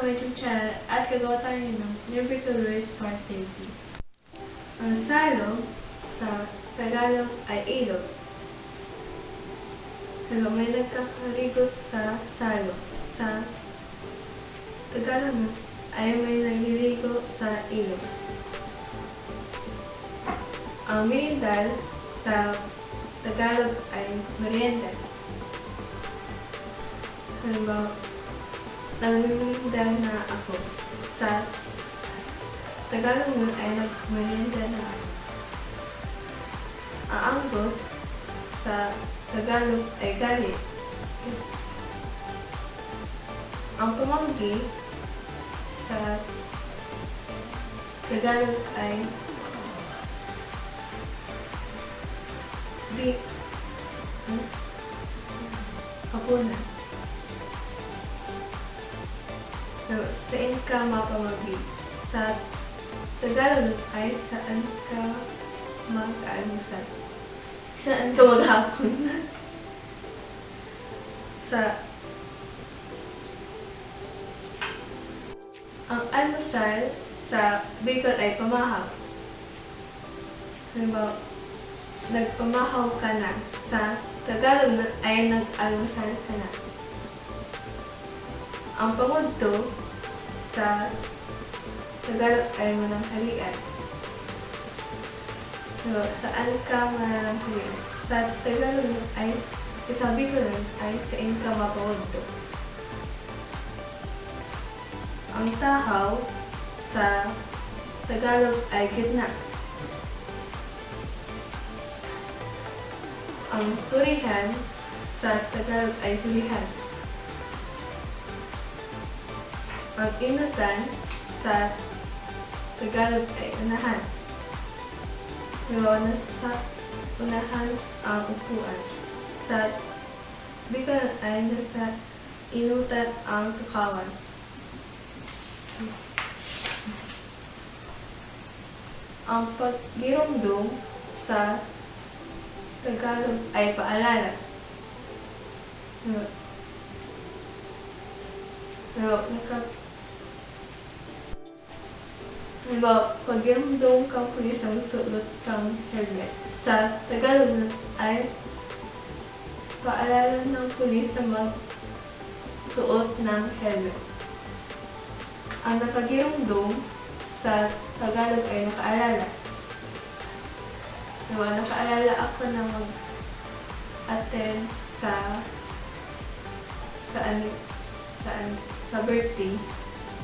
my YouTube channel at gagawa tayo ng numerical words part 30. Ang salog sa Tagalog ay ilog. May nagkakarigos sa salog. Sa Tagalog ay may nagliligo sa ilog. Ang mirindal sa Tagalog ay meryenda. Halimbawa, nagmimindal na ako. Sa Tagalog nun ay nagmerienda na ako. Ang anggot sa Tagalog ay galit. Ang pamanggi sa Tagalog ay hapunan. Saan ka mapamagi? Sa Tagalog ay saan ka mag-almusal? Saan ka maghapon? Ang almusal sa Bicol ay pamahaw. Halimbawa, nagpamahaw ka na. Sa Tagalog ay nag-almusal ka na. Ang pangudto sa Tagalog ay mananghalian. Saan ka mananghalian? Sa Tagalog ay, sa Bicol ay saan ka mapangudto. Ang tahaw sa Tagalog ay gitna. Ang hurihan sa Tagalog ay hulihan. Ang inutan sa Tagalog ay unahan. Sa unahan ang upuan. Sa Bicol ay nasa inutan ang tukawan. Ang paggiromdom sa Tagalog ay paalala. Paggiromdom kang pulis ang sulot kang helmet. Sa Tagalog ay paalala ng pulis na magsuot ng helmet. Ang nakagiromdom sa Tagalog ay nakaalala. Nakaalala ako na mag-attend sa birthday.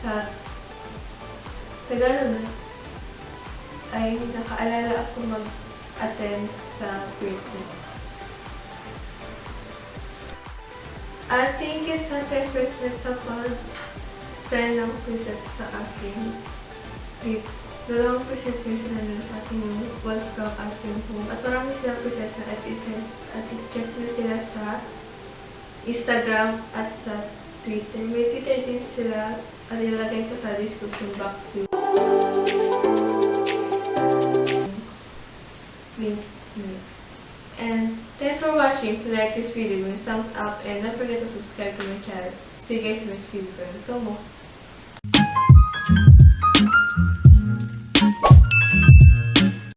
Sa Tagalog ay nakaalala ako mag-attend sa birthday. At thank you sa test president sa pag-send ng present sa akin. 2% sila nila sa akin yung welcome at yung home. At marami silang process na at i-check na sila sa Instagram at sa Twitter. May Twitter din sila at ilalagay ko sa description box yung link. And thanks for watching. If you like this video, give thumbs up and don't forget to subscribe to my channel. See you guys in the next video. Come on.